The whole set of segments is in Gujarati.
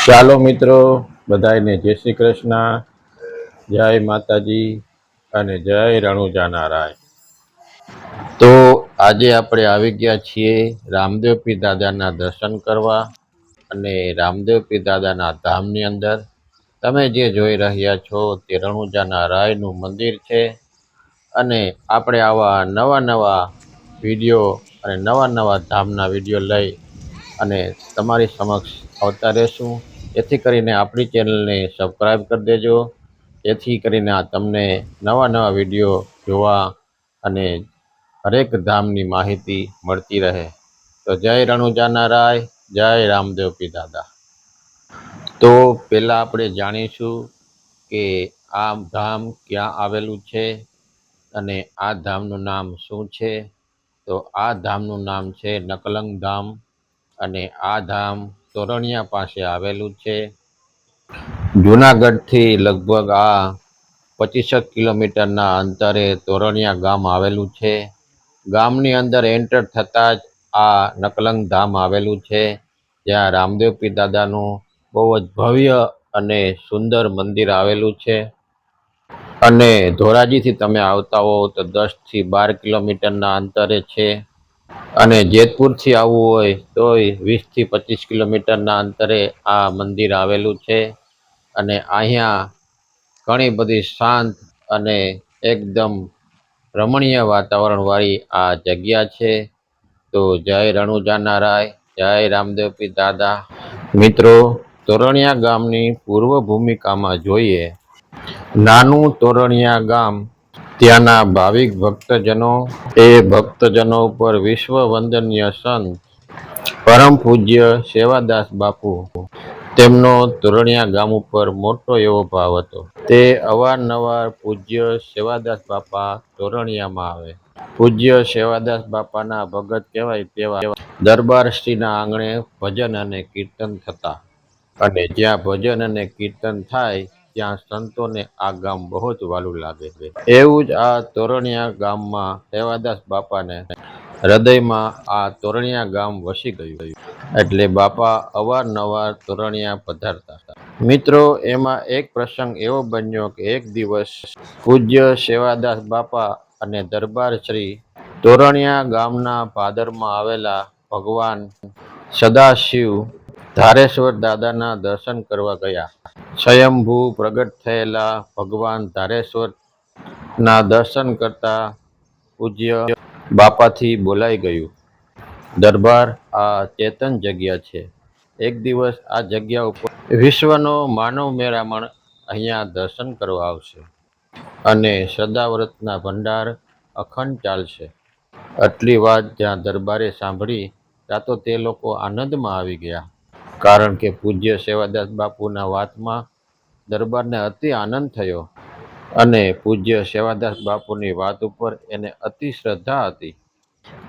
ચાલો મિત્રો, બધાને જય શ્રી કૃષ્ણ, જય માતાજી અને જય રણુજા રાય. તો આજે આપણે આવી ગયા છીએ રામદેવ પીર દાદાના દર્શન કરવા અને રામદેવ પીર દાદાના ધામની અંદર તમે જે જોઈ રહ્યા છો તે રણુજાના રાયનું મંદિર છે. અને આપણે આવા નવા નવા વિડીયો અને નવા નવા ધામના વિડીયો લઈ અને તમારી સમક્ષ આવતા રહેશું. જેથી કરીને આપણી ચેનલને સબસ્ક્રાઈબ કરી દેજો, જેથી કરીને તમને નવા નવા વિડીયો જોવા અને હરેક ધામની માહિતી મળતી રહે. તો જય રણુજાના રાય, જય રામદેવ પીર દાદા. તો પહેલાં આપણે જાણીશું કે આ ધામ ક્યાં આવેલું છે અને આ ધામનું નામ શું છે. તો આ ધામનું નામ છે નકલંગ ધામ અને આ ધામ તોરણિયા પાસે આવેલું છે. જૂનાગઢથી લગભગ આ 25 કિલોમીટરના અંતરે તોરણિયા ગામ આવેલું છે. ગામની અંદર એન્ટર થતાં જ આ નકલંગ ધામ આવેલું છે, જ્યાં રામદેવ પીર દાદાનું બહુ જ ભવ્ય અને સુંદર મંદિર આવેલું છે. અને ધોરાજીથી તમે આવતા હો તો 10થી 12 કિલોમીટરના અંતરે છે. અને જેતપુરથી આવવું હોય તોય 20થી 25 કિલોમીટરના અંતરે આ મંદિર આવેલું છે. અને અહીંયા ઘણી બધી શાંત અને એકદમ રમણીય વાતાવરણવાળી આ જગ્યા છે. તો જય રણુજાના રાય, જય રામદેવ પીર દાદા. મિત્રો, તોરણિયા ગામની પૂર્વ ભૂમિકામાં જોઈએ. નાનું તોરણિયા ગામ, ત્યાંના ભાવિક ભક્તજનો ભક્તજનો ઉપર વિશ્વ વંદનીય સંત પરમ પૂજ્ય સેવાદાસ બાપુ, તેમનો તોરણિયા ગામ ઉપર મોટો એવો ભાવ હતો. તે અવારનવાર પૂજ્ય સેવાદાસ બાપા તોરણિયામાં આવે. પૂજ્ય સેવાદાસ બાપાના ભગત કહેવાય તેવા દરબારશ્રીના આંગણે ભજન અને કીર્તન થતા. અને જ્યાં ભજન અને કીર્તન થાય ત્યાં સંતોને આ ગામ બહુ જ વાલું લાગે. એવું જ આ તોરણિયા ગામમાં સેવાદાસ બાપાને હૃદયમાં આ તોરણિયા ગામ વસી ગયું. એટલે બાપા અવારનવાર તોરણિયા પધારતા. મિત્રો, એમાં એક પ્રસંગ એવો બન્યો કે એક દિવસ પૂજ્ય સેવાદાસ બાપા અને દરબાર શ્રી તોરણિયા ગામના ભાદરમાં આવેલા ભગવાન સદાશિવ ધારેશ્વર દાદાના દર્શન કરવા ગયા. સ્વયંભૂ પ્રગટ થયેલા ભગવાન ધારેશ્વરના દર્શન કરતા પૂજ્ય બાપાથી બોલાઈ ગયું, દરબાર, આ ચેતન જગ્યા છે. એક દિવસ આ જગ્યા ઉપર વિશ્વનો માનવ મેળામણ અહીંયા દર્શન કરવા આવશે અને સદાવ્રતના ભંડાર અખંડ ચાલશે. આટલી વાત જ્યાં દરબારે સાંભળી ત્યાં તો તે લોકો આનંદમાં આવી ગયા. કારણ કે પૂજ્ય સેવાદાસ બાપુના વાતમાં દરબારને અતિ આનંદ થયો અને પૂજ્ય સેવાદાસ બાપુની વાત ઉપર એને અતિ શ્રદ્ધા હતી.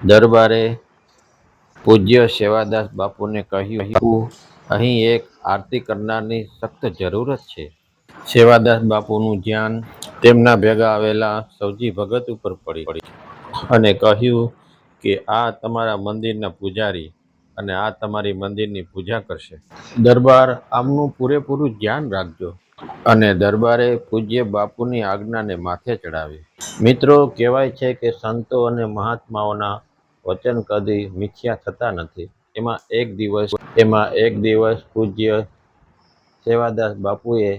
દરબારે પૂજ્ય સેવાદાસ બાપુને કહ્યું, અહીં એક આરતી કરનારની સખ્ત જરૂરત છે. સેવાદાસ બાપુનું ધ્યાન તેમના ભેગા આવેલા સૌજી ભગત ઉપર પડી અને કહ્યું કે આ તમારા મંદિરના પૂજારી અને આ તમારી મંદિરની પૂજા કરશે. દરબાર, આમનું પૂરેપૂરું ધ્યાન રાખજો. અને દરબારે પૂજ્ય બાપુની આજ્ઞાને માથે ચડાવી. મિત્રો, કહેવાય છે કે સંતો અને મહાત્માઓના વચન કદી મિથ્યા થતા નથી. એમાં એક દિવસ પૂજ્ય સેવાદાસ બાપુએ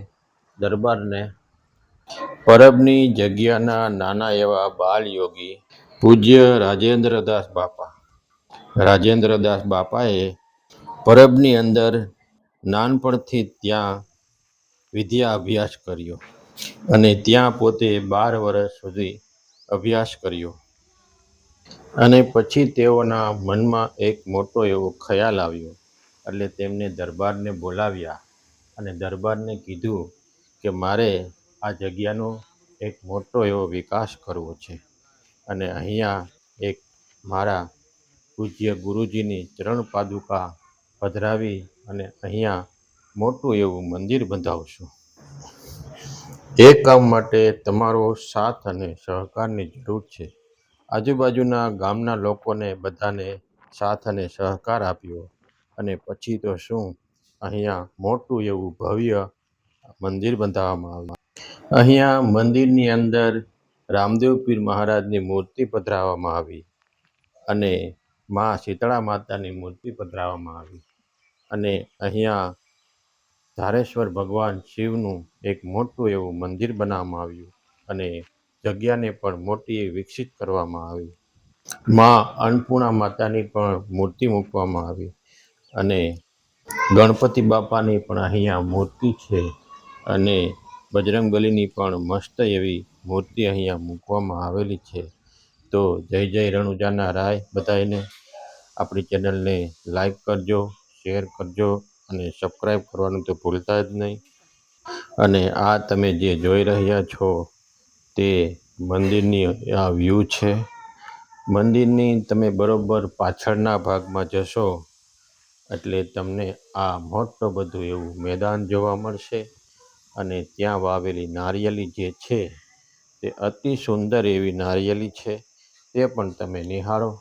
દરબારને પરબની જગ્યાના નાના એવા બાલ યોગી પૂજ્ય રાજેન્દ્રદાસ બાપાએ પરબની અંદર નાનપણથી ત્યાં વિદ્યા અભ્યાસ કર્યો અને ત્યાં પોતે 12 વર્ષ સુધી અભ્યાસ કર્યો. અને પછી તેઓના મનમાં એક મોટો એવો ખ્યાલ આવ્યો. એટલે તેમને દરબારને બોલાવ્યા અને દરબારને કીધું કે મારે આ જગ્યાનો એક મોટો એવો વિકાસ કરવો છે અને અહીંયા એક મારા પૂજ્ય ગુરુજીની ચરણ પાદુકા પધરાવી અને અહીંયા મોટું એવું મંદિર બંધાવશું. એ કામ માટે તમારો સાથ અને સહકારની જરૂર છે. આજુબાજુના ગામના લોકોને બધાને સાથ અને સહકાર આપ્યો અને પછી તો શું, અહીંયા મોટું એવું ભવ્ય મંદિર બંધાવવામાં આવ્યું. અહીંયા મંદિરની અંદર રામદેવ પીર મહારાજની મૂર્તિ પધરાવવામાં આવી અને મા શીતળા માતાની મૂર્તિ પધરાવવામાં આવી અને અહીંયા ધારેશ્વર ભગવાન શિવનું એક મોટું એવું મંદિર બનાવવામાં આવ્યું અને જગ્યાને પણ મોટી વિકસિત કરવામાં આવી. મા અન્નપૂર્ણા માતાની પણ મૂર્તિ મૂકવામાં આવી અને ગણપતિ બાપાની પણ અહીંયા મૂર્તિ છે અને બજરંગબલીની પણ મસ્ત એવી મૂર્તિ અહીંયા મૂકવામાં આવેલી છે. તો જય જય રણુજાના રાય બધાને. આપણી ચેનલને લાઈક કરજો, શેર કરજો અને સબસ્ક્રાઈબ કરવાનું તો ભૂલતા જ નહીં. અને આ તમે જે જોઈ રહ્યા છો તે મંદિરની આ વ્યૂ છે. મંદિરની તમે બરોબર પાછળના ભાગમાં જશો એટલે તમને આ મોટું બધું એવું મેદાન જોવા મળશે અને ત્યાં વાવેલી નારિયેળી જે છે તે અતિ સુંદર એવી નારિયેળી છે, તે પણ તમે નિહાળો.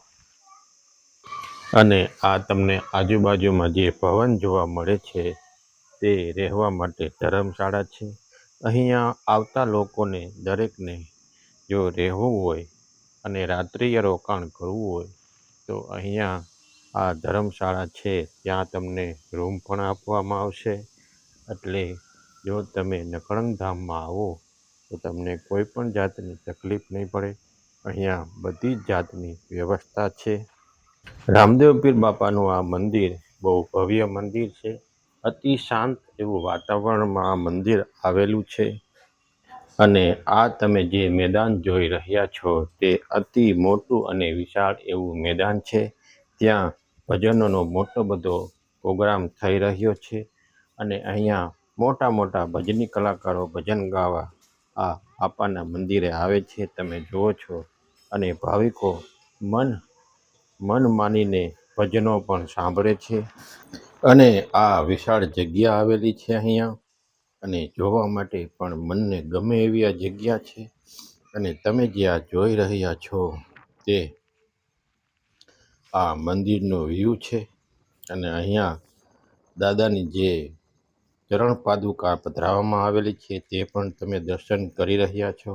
અને આ તમને આજુબાજુમાં જે ભવન જોવા મળે છે તે રહેવા માટે ધર્મશાળા છે. અહીંયા આવતા લોકોને દરેકને જો રહેવું હોય અને રાત્રિએ રોકાણ કરવું હોય તો અહીંયા આ ધર્મશાળા છે ત્યાં તમને રૂમ પણ આપવામાં આવશે. એટલે જો તમે નકળંગ ધામમાં આવો તો તમને કોઈ પણ જાતની તકલીફ નહીં પડે. અહીંયા બધી જ જાતની વ્યવસ્થા છે. રામદેવ પીર બાપાનું આ મંદિર બહુ ભવ્ય મંદિર છે. અતિ શાંત એવું વાતાવરણમાં આ મંદિર આવેલું છે અને આ તમે જે મેદાન જોઈ રહ્યા છો તે અતિ મોટું અને વિશાળ એવું મેદાન છે. ત્યાં ભજનોનો મોટો બધો પ્રોગ્રામ થઈ રહ્યો છે અને અહીંયા મોટા મોટા ભજની કલાકારો ભજન ગાવા આ બાપાના મંદિરે આવે છે, તમે જુઓ છો. અને ભાવિકો મન માનીને ભજનો પણ સાંભળે છે. અને આ વિશાળ જગ્યા આવેલી છે અહીંયા અને જોવા માટે પણ મનને ગમે એવી આ જગ્યા છે. અને તમે જે આ જોઈ રહ્યા છો તે આ મંદિરનો વ્યૂ છે અને અહીંયા દાદાની જે ચરણ પાદુકા પધરાવવામાં આવેલી છે તે પણ તમે દર્શન કરી રહ્યા છો.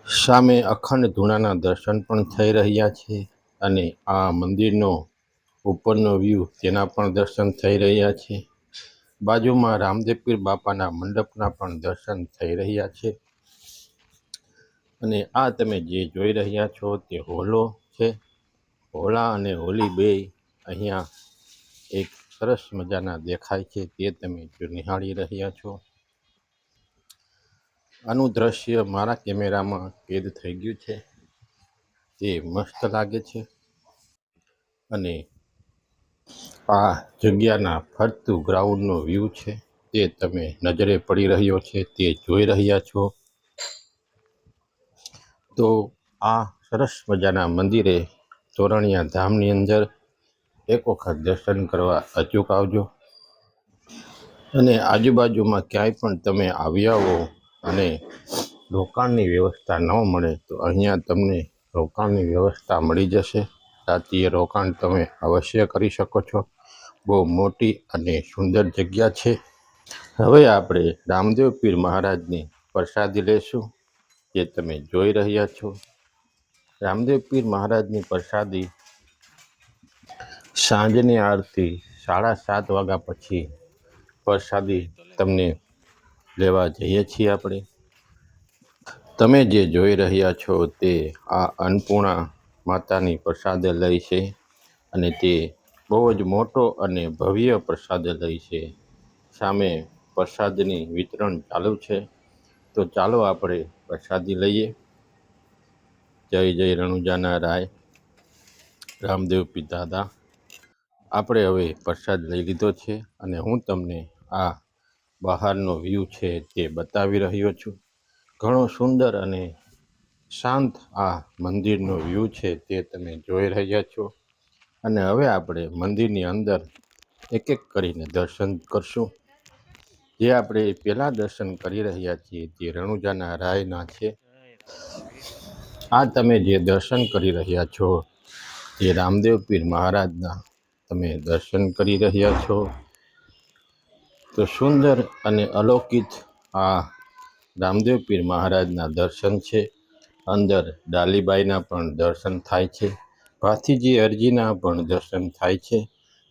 સામે અખંડ ધૂણાના દર્શન પણ થઈ રહ્યા છે અને આ મંદિરનો ઉપરનો વ્યૂ તેના પણ દર્શન થઈ રહ્યા છે. બાજુમાં રામદેવ પીર બાપાના મંડપના પણ દર્શન થઈ રહ્યા છે. અને આ તમે જે જોઈ રહ્યા છો તે હોલો છે. હોલા અને હોલી બે અહીંયા એક સરસ મજાના દેખાય છે, તે તમે નિહાળી રહ્યા છો. આનું દ્રશ્ય મારા કેમેરામાં કેદ થઈ ગયું છે, તે મસ્ત લાગે છે. અને આ જગ્યાના ફરતું ગ્રાઉન્ડનો વ્યૂ છે તે તમે નજરે પડી રહ્યો છે, તે જોઈ રહ્યા છો. તો આ સરસ મજાના મંદિરે તોરણિયા ધામની અંદર એક વખત દર્શન કરવા અચૂક આવજો. અને આજુબાજુમાં ક્યાંય પણ તમે આવ્યા હો અને રોકાણની વ્યવસ્થા ન મળે તો અહીંયા તમને રોકાણની વ્યવસ્થા મળી જશે. રાત્રિએ રોકાણ તમે અવશ્ય કરી શકો છો. બહુ મોટી અને સુંદર જગ્યા છે. હવે આપણે રામદેવ પીર મહારાજની પ્રસાદી લેશું, જે તમે જોઈ રહ્યા છો. રામદેવ પીર મહારાજની પ્રસાદી સાંજની આરતી 7:30 વાગ્યા પછી પ્રસાદી તમને લેવા જઈએ છીએ આપણે. તમે જે જોઈ રહ્યા છો તે આ અન્નપૂર્ણા માતાની પ્રસાદાલય છે અને તે બહુ જ મોટો અને ભવ્ય પ્રસાદાલય છે. સામે પ્રસાદની વિતરણ ચાલુ છે, તો ચાલો આપણે પ્રસાદી લઈએ. જય જય રણુજાના રાય રામદેવ પીર દાદા. આપણે હવે પ્રસાદ લઈ લીધો છે અને હું તમને આ બહારનો વ્યૂ છે તે બતાવી રહ્યો છું. ઘણો સુંદર અને શાંત આ મંદિરનો વ્યૂ છે, તે તમે જોઈ રહ્યા છો. અને હવે આપણે મંદિરની અંદર એક એક કરીને દર્શન કરશું. જે આપણે પહેલાં દર્શન કરી રહ્યા છીએ તે રણુજાના રાયના છે. આ તમે જે દર્શન કરી રહ્યા છો તે રામદેવ પીર મહારાજના તમે દર્શન કરી રહ્યા છો. તો સુંદર અને અલૌકિક આ રામદેવ પીર મહારાજના દર્શન છે. અંદર ડાલીબાઈના પણ દર્શન થાય છે, ભાથીજી અરજીના પણ દર્શન થાય છે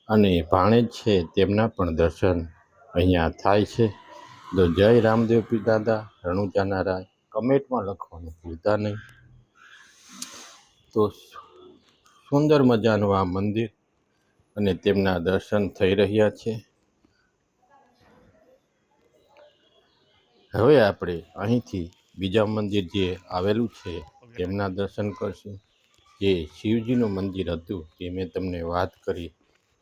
અને ભાણેજ છે તેમના પણ દર્શન અહીંયા થાય છે. તો જય રામદેવ પીર દાદા, રણુજા રાય. કમેન્ટમાં લખવાનું ભૂલતા નહીં. તો સુંદર મજાનું આ મંદિર અને તેમના દર્શન થઈ રહ્યા છે. હવે આપણે અહીંથી બીજા મંદિર જે આવેલું છે તેમના દર્શન કરશું. જે શિવજીનું મંદિર હતું તે મેં તમને વાત કરી,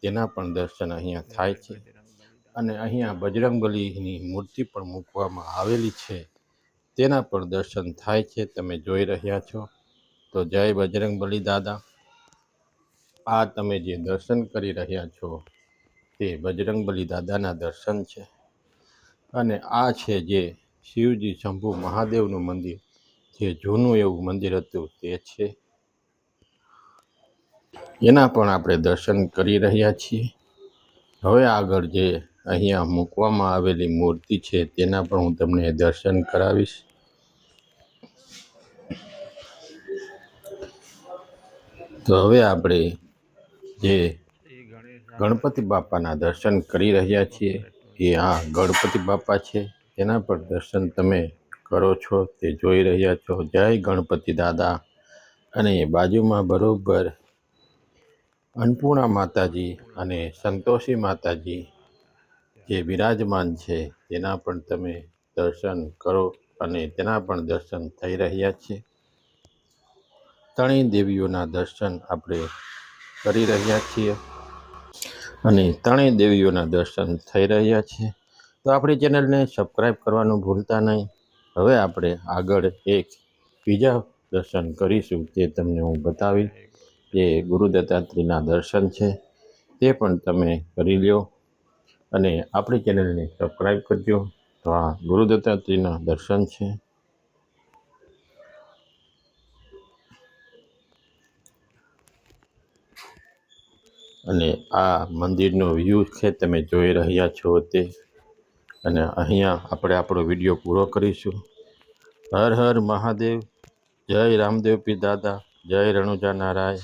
તેના પણ દર્શન અહીંયા થાય છે. અને અહીંયા બજરંગબલીની મૂર્તિ પણ મૂકવામાં આવેલી છે, તેના પણ દર્શન થાય છે, તમે જોઈ રહ્યા છો. તો જય બજરંગબલી દાદા. આ તમે જે દર્શન કરી રહ્યા છો તે બજરંગબલી દાદાના દર્શન છે. અને આ છે જે શિવજી શંભુ મહાદેવનું મંદિર, જે જૂનું એવું મંદિર હતું તે છે. એના પણ આપણે દર્શન કરી રહ્યા છીએ. હવે આગળ જે અહીંયા મૂકવામાં આવેલી મૂર્તિ છે તેના પણ હું તમને દર્શન કરાવીશ. તો હવે આપણે જે ગણપતિ બાપાના દર્શન કરી રહ્યા છીએ, એ આ ગણપતિ બાપા છે, તેના પણ દર્શન તમે કરો છો તે જોઈ રહ્યા છો. જય ગણપતિ દાદા. અને બાજુમાં બરોબર અન્નપૂર્ણા માતાજી અને સંતોષી માતાજી જે બિરાજમાન છે તેના પણ તમે દર્શન કરો અને તેના પણ દર્શન થઈ રહ્યા છે. ત્રણેય દેવીઓના દર્શન આપણે કરી રહ્યા છીએ અને ત્રણેય દેવીઓના દર્શન થઈ રહ્યા છે. તો આપણી ચેનલને સબસ્ક્રાઈબ કરવાનું ભૂલતા નહીં. હવે આપણે આગળ એક બીજા દર્શન કરીશું, તે તમને હું બતાવીશ. જે ગુરુ દત્તાત્રેયના દર્શન છે તે પણ તમે કરી લ્યો અને આપણી ચેનલને સબસ્ક્રાઈબ કરજો. તો આ ગુરુ દત્તાત્રેયના દર્શન છે. અને આ મંદિરનો વ્યૂ છે, તમે જોઈ રહ્યા છો તે. અને અહીંયા આપણે આપણો વિડીયો પૂરો કરીશું. હર હર મહાદેવ. જય રામદેવ પીર દાદા, જય રણુજા નારાય.